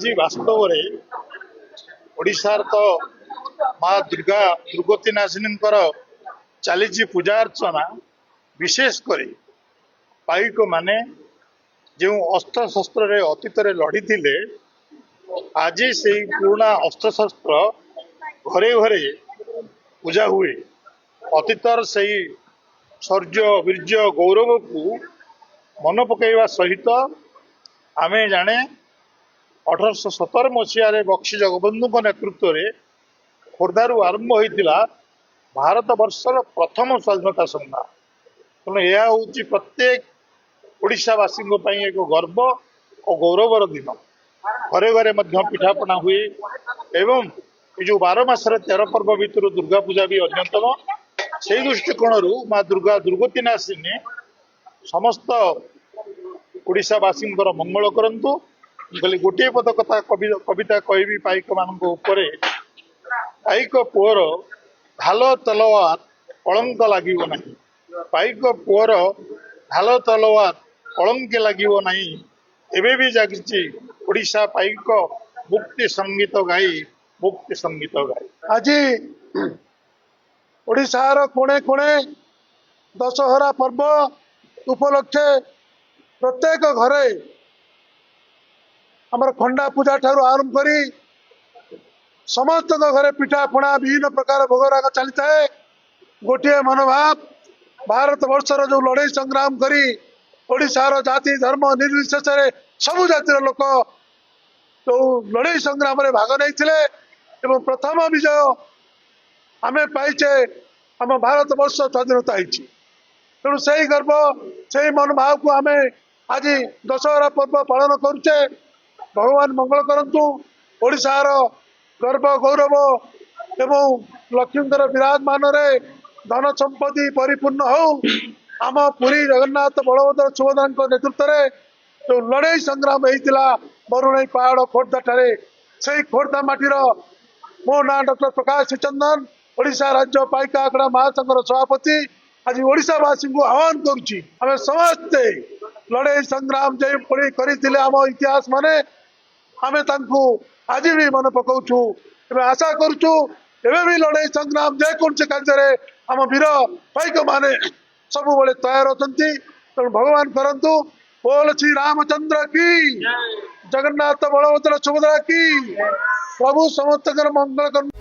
आज वास्तव में ओडिशार तो माँ दुर्गा दुर्गति नाशिनी चली पूजा अर्चना विशेषकर पाइक माने जो अस्त्र शस्त्र अतीत लड़ी थे आज से पुराना अस्त्र शस्त्र घरे घरे पूजा हुए अतीतर से शौर्य वीर्य गौरव को मन पकड़ा सहित आम जाने 1817 मसीह बक्सी जगबंधु नेतृत्व में खोर्धारू आरंभ होता भारत वर्षर प्रथम स्वाधीनता संग्राम तेणु यह हूँ प्रत्येक ओडिशावासी एक गर्व और गौरवर दिन घरे घरे पिठापना हुए एवं जो 12 मासर 13 पर्व भितर दुर्गा पूजा भी अन्यतम से दृष्टिकोण माँ दुर्गा दुर्गति नाशिनी समस्त ओडिशावासी मंगल करंतु कहली गोटे पद कथा कविता कहबी पाइक मान पाइक पुअर ढाल तलवार कलंक लगे ना पाइक पुअर ढाल तलवार कलंक लगे ना एवं भी जागी ओडिशा पाइक मुक्ति संगीत गाई आज ओडिशार कोणे कोणे दशहरा पर्व उपलक्षे प्रत्येक घरे आमर खंडा पूजा ठारू आरंभ करी समस्त घरे पिठा पणा विभिन्न प्रकार भोगराग चली थाए गोटे मनोभाव भारत वर्षर जो लड़ाई संग्राम करी ओडिशार जाति धर्म निर्विशेष सबु जातिर लोक जो लड़ाई संग्राम में भाग नहीं प्रथम विजय आमे पाइचे आम भारत वर्ष स्वाधीनता होती तेणु से गर्व से मनोभाव को आमे आज दशहरा पर्व पालन करुचे भगवान मंगल करंतु ओडिशार गर्व गौरव एवं लक्ष्मी विराजमान धन संपत्ति परिपूर्ण हो आम पुरी जगन्नाथ बलभद्र सुभद्रा नेतृत्व में जो लड़ाई संग्राम होता बरुणई पहाड़ खोर्धा ठारे से खोर्धा माटीर मो ना डॉक्टर प्रकाश चंदन ओडिशा राज्य पाइका आखड़ा महासंघर सभापति आज ओडिशावासी को आह्वान करुच्ची आम समस्ते लड़ाई संग्राम जो करते आम इतिहास माने आम आज भी मन पकाऊ आशा करुचु एवं भी लड़ाई संग्राम जेकोसी कार्य आम वीर पाइक माने सब बड़े तैयार अच्छा तेणु भगवान करंतु बोल श्री रामचंद्र की जगन्नाथ बलभद्र सुभद्रा की प्रभु समस्त मंगल कर